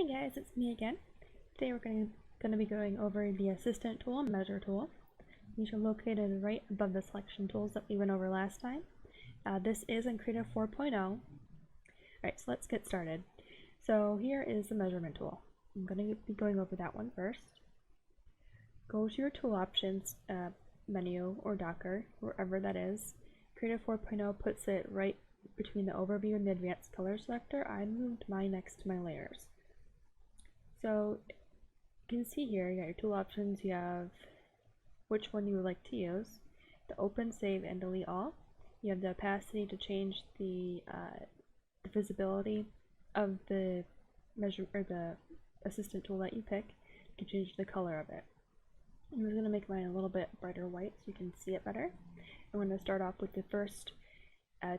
Hey guys, it's me again. Today we're going to be going over the Assistant tool and Measure tool. These are located right above the selection tools that we went over last time. This is in Krita 4.0. Alright, so let's get started. So here is the Measurement tool. I'm going to be going over that one first. Go to your Tool Options menu or docker, wherever that is. Krita 4.0 puts it right between the Overview and the Advanced Color Selector. I moved mine next to my layers. So you can see here, you got your tool options, you have which one you would like to use, the open, save, and delete all. You have the opacity to change the visibility of the measure or the assistant tool that you pick. You can change the color of it. I'm just going to make mine a little bit brighter white so you can see it better. I'm going to start off with the first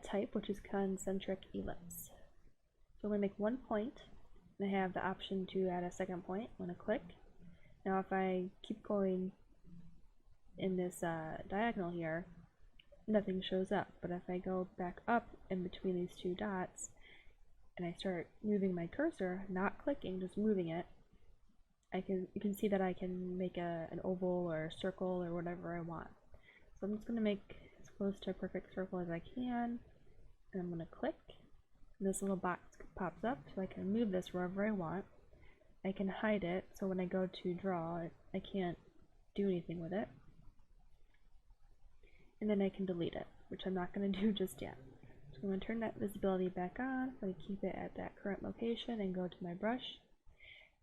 type, which is Concentric Ellipse. So I'm going to make one point. I have the option to add a second point. I'm going to click. Now if I keep going in this diagonal here, nothing shows up. But if I go back up in between these two dots and I start moving my cursor, not clicking, just moving it, you can see that I can make an oval or a circle or whatever I want. So I'm just going to make as close to a perfect circle as I can, and I'm going to click. This little box pops up so I can move this wherever I want. I can hide it so when I go to draw I can't do anything with it. And then I can delete it, which I'm not going to do just yet. So I'm going to turn that visibility back on. I'm going to keep it at that current location and go to my brush.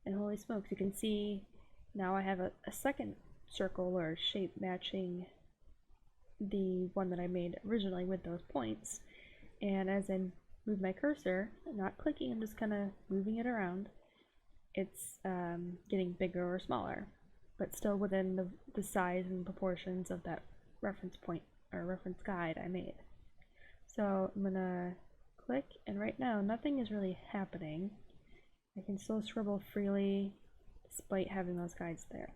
And holy smokes, you can see now I have a second circle or shape matching the one that I made originally with those points. And as I move my cursor, not clicking, I'm just kind of moving it around, it's getting bigger or smaller, but still within the size and proportions of that reference point or reference guide I made. So I'm gonna click, and right now nothing is really happening. I can still scribble freely despite having those guides there.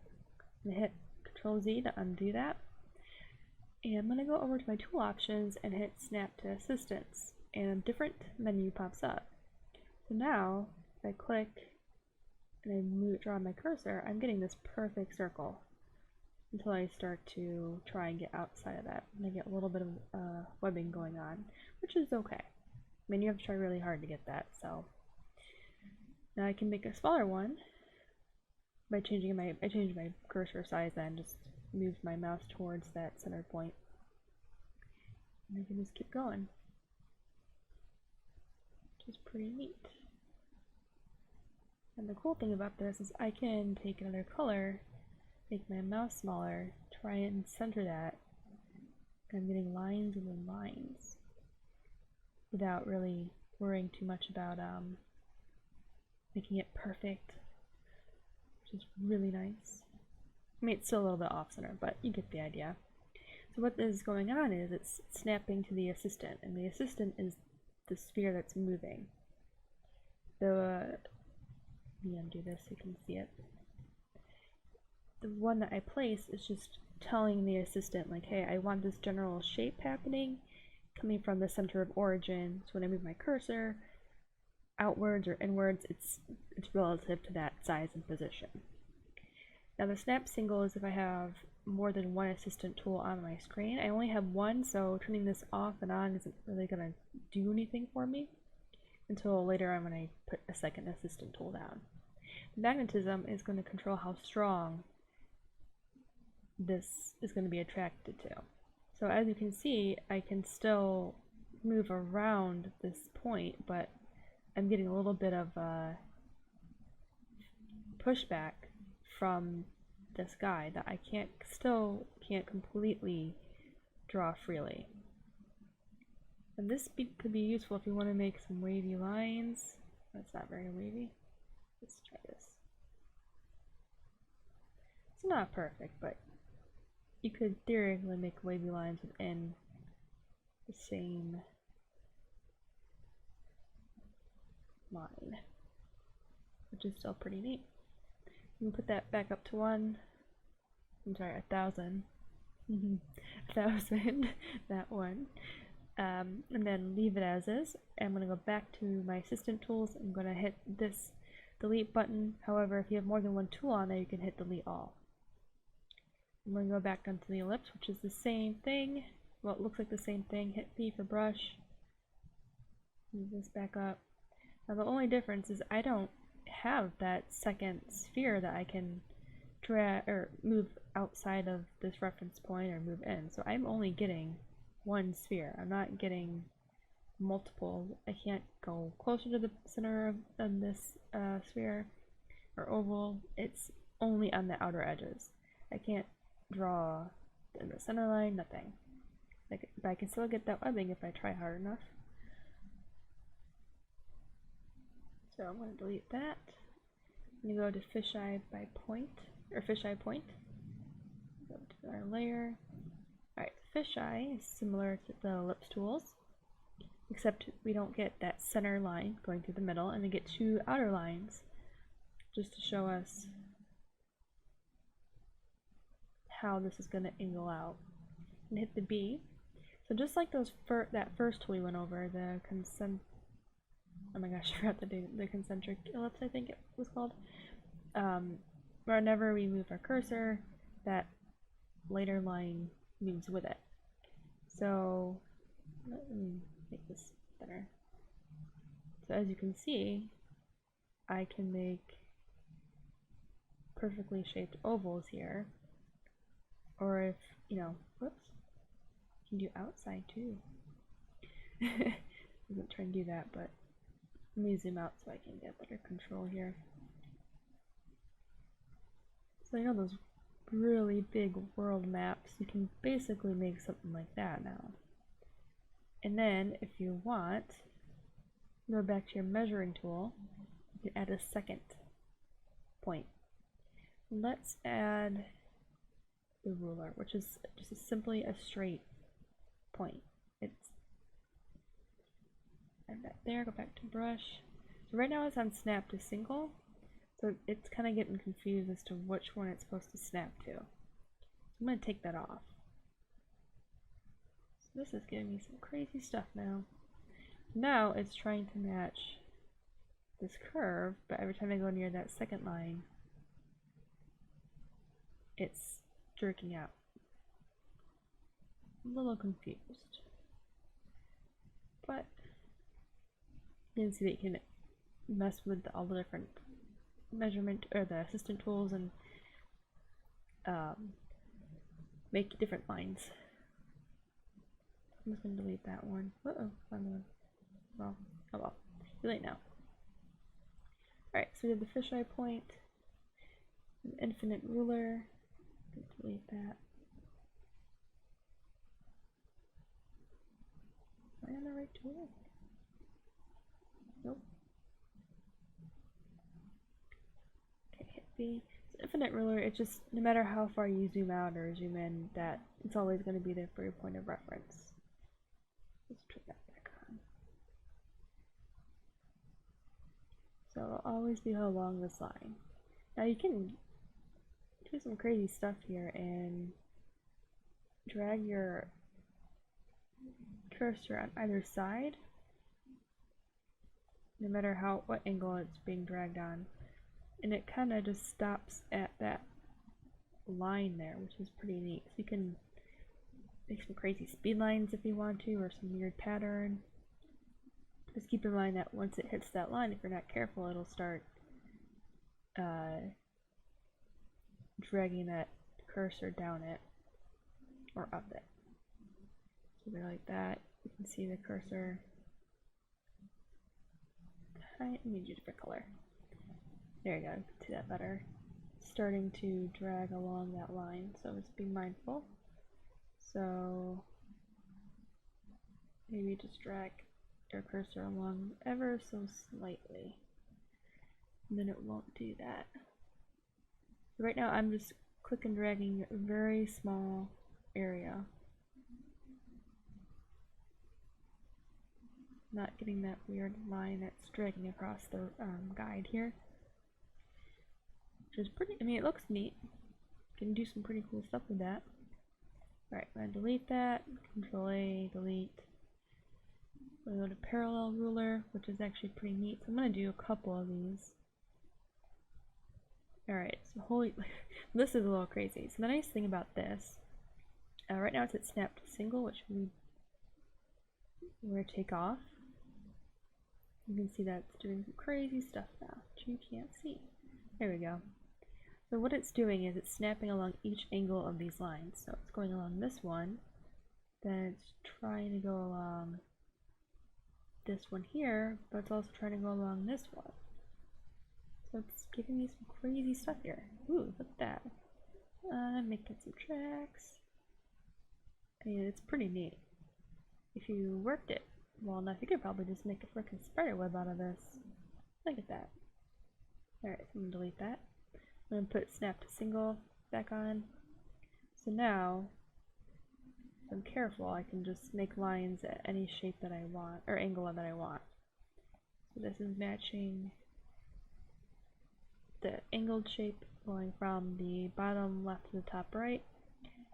I'm gonna hit Control Z to undo that, and I'm gonna go over to my tool options and hit Snap to Assistance, and a different menu pops up. So now, if I click and I draw my cursor, I'm getting this perfect circle until I start to try and get outside of that. And I get a little bit of webbing going on, which is okay. I mean, you have to try really hard to get that, so. Now I can make a smaller one by changing I changed my cursor size and just moved my mouse towards that center point. And I can just keep going, which is pretty neat. And the cool thing about this is I can take another color, make my mouse smaller, try and center that, and I'm getting lines and then lines without really worrying too much about making it perfect, which is really nice. I mean, it's still a little bit off-center, but you get the idea. So what is going on is it's snapping to the assistant, and the assistant is the sphere that's moving. Let me undo this so you can see it. The one that I place is just telling the assistant, like, hey, I want this general shape happening, coming from the center of origin, so when I move my cursor outwards or inwards, it's relative to that size and position. Now the snap single is if I have more than one assistant tool on my screen. I only have one, so turning this off and on isn't really going to do anything for me until later on when I put a second assistant tool down. Magnetism is going to control how strong this is going to be attracted to. So as you can see, I can still move around this point, but I'm getting a little bit of pushback from this guide that I still can't completely draw freely. And this could be useful if you want to make some wavy lines. That's not very wavy. Let's try this. It's not perfect, but you could theoretically make wavy lines within the same line, which is still pretty neat. You can put that back up to 1,000. That one. And then leave it as is. I'm going to go back to my assistant tools. I'm going to hit the delete button. However, if you have more than one tool on there, you can hit delete all. I'm going to go back down to the ellipse, which is the same thing. Well, it looks like the same thing. Hit P for brush. Move this back up. Now the only difference is I don't have that second sphere that I can drag or move outside of this reference point or move in. So I'm only getting one sphere. I'm not getting multiple. I can't go closer to the center of this sphere or oval. It's only on the outer edges. I can't draw in the center line, nothing. But I can still get that webbing if I try hard enough. So I'm going to delete that. I'm going to go to Fisheye by point, or Fisheye point. Go to our layer. Alright, Fisheye is similar to the ellipse tools, except we don't get that center line going through the middle, and we get two outer lines just to show us how this is going to angle out. And hit the B. So just like those that first tool we went over, the oh my gosh, I forgot the Concentric Ellipse, I think it was called. Whenever we move our cursor, that later line moves with it. So let me make this better. So as you can see, I can make perfectly shaped ovals here. Or if, you know, whoops, you can do outside too. I wasn't trying to do that, but let me zoom out so I can get better control here. So you know those really big world maps, you can basically make something like that now. And then if you want, go back to your measuring tool, you can add a second point. Let's add the ruler, which is just simply a straight point. It's add that there, go back to brush. So right now it's on snap to single, so it's kind of getting confused as to which one it's supposed to snap to. I'm going to take that off. So this is giving me some crazy stuff now. Now it's trying to match this curve, but every time I go near that second line, it's jerking out. I'm a little confused. But you can see that you can mess with all the different measurement or the assistant tools and make different lines. I'm just going to delete that one. Uh-oh, wrong one. Well, oh well. Too late now. Alright, so we did the fisheye point, an infinite ruler. Delete that. Am I on the right tool? Nope. Okay, hit B. So infinite ruler, it's just no matter how far you zoom out or zoom in, that it's always going to be there for your point of reference. Let's turn that back on. So it'll always be along this line. Now you can do some crazy stuff here and drag your cursor on either side, no matter what angle it's being dragged on, and it kind of just stops at that line there, which is pretty neat. So you can make some crazy speed lines if you want to, or some weird pattern. Just keep in mind that once it hits that line, if you're not careful, it'll start dragging that cursor down it or up it. So they're like that. You can see the cursor. Let me do a different color. There you go. You can see that better. It's starting to drag along that line, so just be mindful. So maybe just drag your cursor along ever so slightly, and then it won't do that. Right now I'm just click and dragging a very small area. Not getting that weird line that's dragging across the guide here. Which is pretty, I mean, it looks neat. You can do some pretty cool stuff with that. Alright, I'm going to delete that. Control A, delete. I'm going to go to parallel ruler, which is actually pretty neat. So I'm going to do a couple of these. Alright, so holy, this is a little crazy. So the nice thing about this, right now it's at snap to single, which we're going to take off. You can see that it's doing some crazy stuff now, which you can't see. There we go. So what it's doing is it's snapping along each angle of these lines. So it's going along this one, then it's trying to go along this one here, but it's also trying to go along this one. So it's giving me some crazy stuff here. Ooh, look at that. Making some tracks. I mean, it's pretty neat. If you worked it well enough, you could probably just make a frickin' spider web out of this. Look at that. Alright, so I'm gonna delete that. I'm gonna put snap to single back on. So now, if I'm careful, I can just make lines at any shape that I want, or angle that I want. So this is matching the angled shape going from the bottom left to the top right.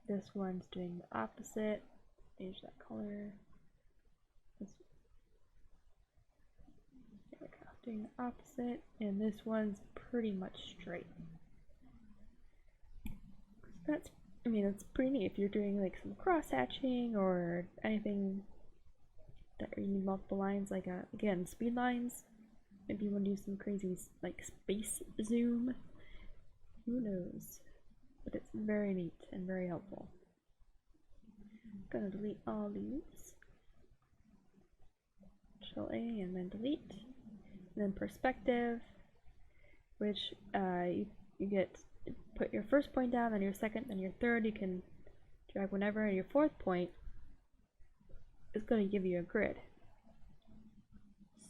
This one's doing the opposite. Change that color. There we go. Doing the opposite, and this one's pretty much straight. So that's, I mean, that's pretty neat if you're doing like some cross hatching or anything that you need multiple lines, like again, speed lines. Maybe you want to do some crazy like space zoom. Who knows? But it's very neat and very helpful. I'm gonna delete all these. Control A and then delete. And then perspective, which you get, put your first point down, then your second, then your third. You can drag whenever, and your fourth point is going to give you a grid.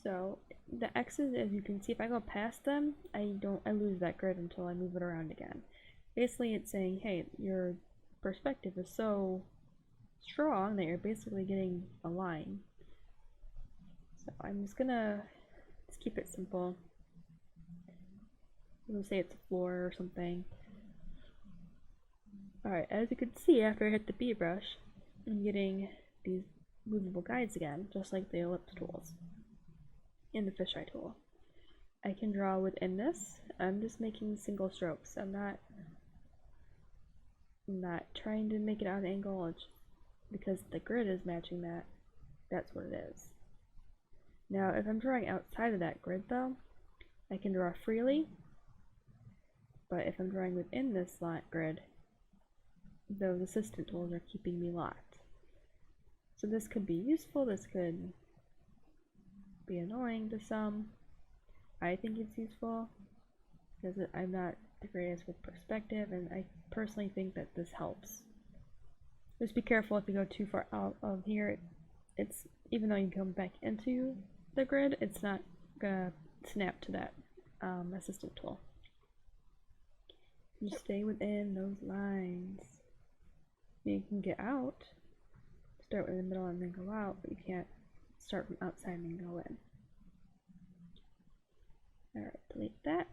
So the X's, as you can see, if I go past them, I lose that grid until I move it around again. Basically, it's saying, hey, your perspective is so strong that you're basically getting a line. So I'm just gonna keep it simple. We'll say it's a floor or something. Alright, as you can see, after I hit the B brush, I'm getting these movable guides again, just like the ellipse tools in the fisheye tool. I can draw within this. I'm just making single strokes. I'm not trying to make it on an angle. It's because the grid is matching that. That's what it is. Now, if I'm drawing outside of that grid, though, I can draw freely. But if I'm drawing within this grid, those assistant tools are keeping me locked. So this could be useful. This could be annoying to some. I think it's useful because I'm not the greatest with perspective, and I personally think that this helps. Just be careful if you go too far out of here. It's, even though you come back into the grid, it's not gonna snap to that assistant tool. You stay within those lines. You can get out, start with the middle and then go out, but you can't start from outside and then go in. Alright, delete that.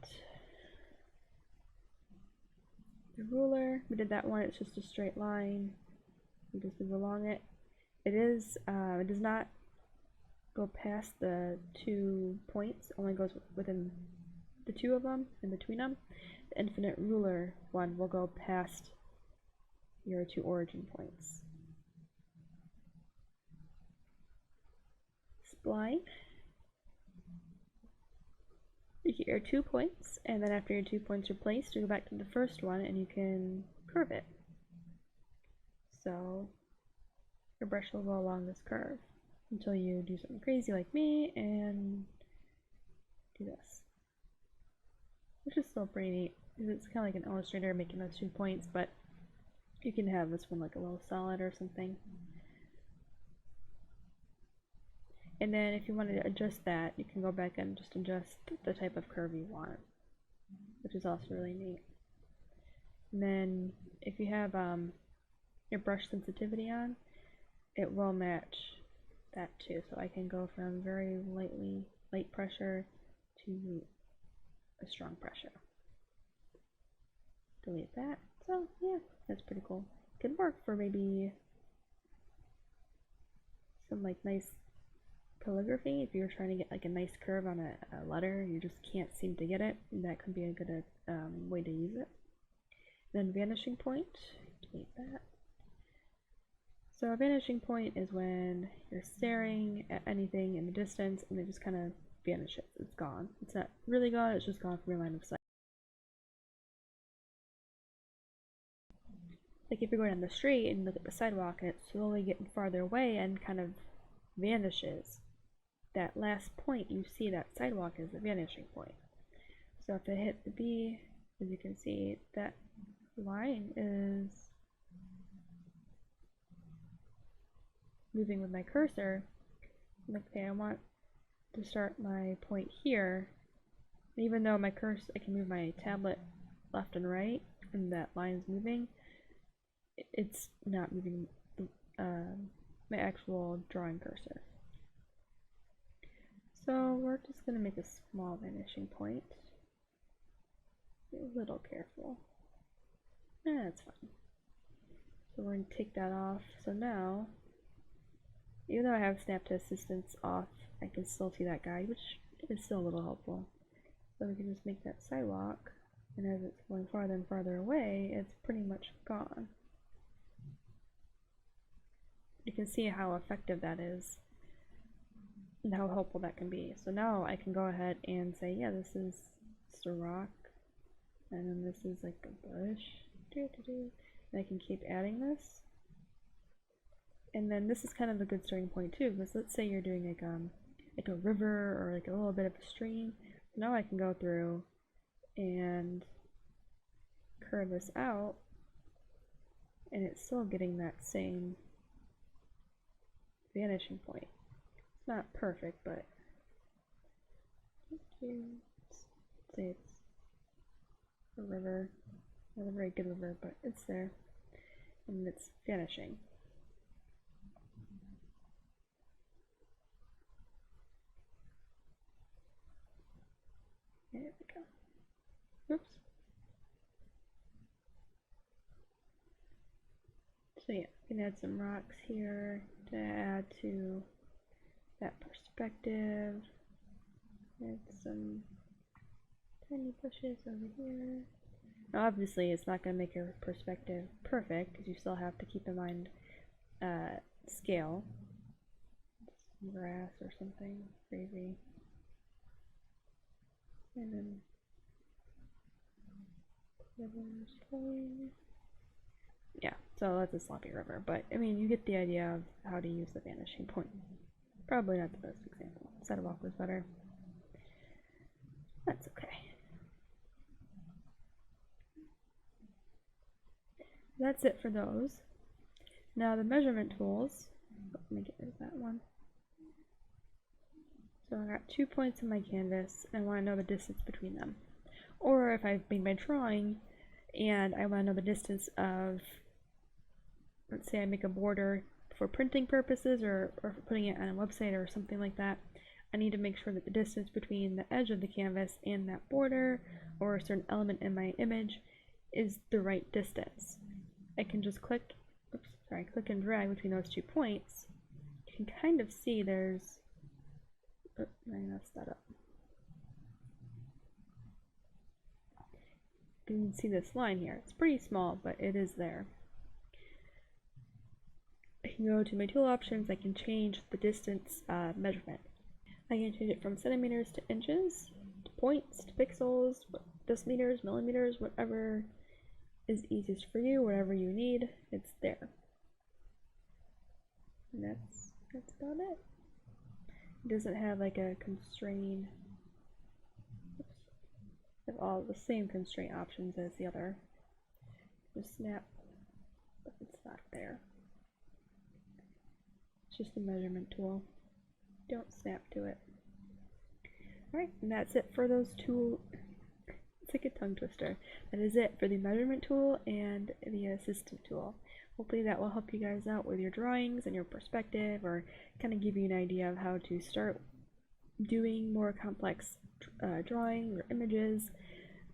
The ruler, we did that one, it's just a straight line. You just move along it. It does not go past the 2 points, only goes within the 2 of them, in between them. The infinite ruler one will go past your 2 origin points. Spline. You get your 2 points, and then after your 2 points are placed, you go back to the first one and you can curve it. So your brush will go along this curve until you do something crazy like me and do this, which is still pretty neat because it's kind of like an illustrator making those 2 points, but you can have this one like a little solid or something. And then if you wanted to adjust that, you can go back and just adjust the type of curve you want, which is also really neat. And then if you have your brush sensitivity on, it will match that too. So I can go from very light pressure to a strong pressure. Delete that. So yeah, that's pretty cool. Could work for maybe some like nice calligraphy, if you're trying to get like a nice curve on a letter, you just can't seem to get it, that could be a good way to use it. Then vanishing point, delete that. So a vanishing point is when you're staring at anything in the distance and it just kind of vanishes. It's gone. It's not really gone, it's just gone from your line of sight. Like if you're going on the street and you look at the sidewalk and it's slowly getting farther away and kind of vanishes, that last point you see, that sidewalk, is the vanishing point. So if I hit the B, as you can see, that line is moving with my cursor. Okay, I want to start my point here. Even though my cursor, I can move my tablet left and right, and that line is moving, it's not moving my actual drawing cursor. So we're just going to make a small vanishing point. Be a little careful. That's fine. So we're going to take that off. So now, even though I have snap to assistance off, I can still see that guide, which is still a little helpful. So we can just make that sidewalk, and as it's going farther and farther away, it's pretty much gone. You can see how effective that is and how helpful that can be. So now I can go ahead and say, yeah, this is just a rock, and then this is like a bush, and I can keep adding this. And then this is kind of a good starting point too, because let's say you're doing like a river or like a little bit of a stream. Now I can go through and curve this out, and it's still getting that same vanishing point. It's not perfect, but let's say it's a river, not a very good river, but it's there, and it's vanishing. There we go. Oops. So yeah, we can add some rocks here to add to that perspective. Add some tiny bushes over here. Now obviously it's not going to make your perspective perfect, because you still have to keep in mind scale. Some grass or something crazy. And then rivers flowing. Yeah, so that's a sloppy river, but I mean, you get the idea of how to use the vanishing point. Probably not the best example. Sidewalk was better. That's okay. That's it for those. Now the measurement tools. Let me get rid of that one. So I got 2 points on my canvas, and I want to know the distance between them. Or if I've made my drawing and I want to know the distance of, let's say I make a border for printing purposes or for putting it on a website or something like that, I need to make sure that the distance between the edge of the canvas and that border or a certain element in my image is the right distance. I can just click and drag between those 2 points. You can kind of see there's, I messed that up. You can see this line here. It's pretty small, but it is there. I can go to my tool options. I can change the distance measurement. I can change it from centimeters to inches, to points, to pixels, decimeters, millimeters, whatever is easiest for you, whatever you need, it's there. And that's about it. It doesn't have like a constraint. They have all the same constraint options as the other. Just snap, but it's not there. It's just a measurement tool. Don't snap to it. Alright, and that's it for those two. It's like a tongue twister. That is it for the measurement tool and the assistant tool. Hopefully that will help you guys out with your drawings and your perspective, or kind of give you an idea of how to start doing more complex drawing or images.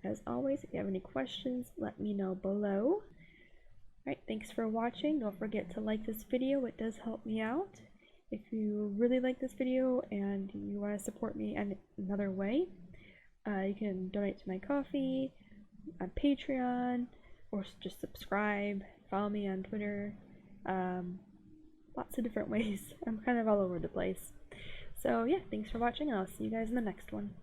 As always, if you have any questions, let me know below. Alright, thanks for watching. Don't forget to like this video, it does help me out. If you really like this video and you want to support me in another way, you can donate to my Ko-fi, on Patreon, or just subscribe, follow me on Twitter, lots of different ways. I'm kind of all over the place. So yeah, thanks for watching, and I'll see you guys in the next one.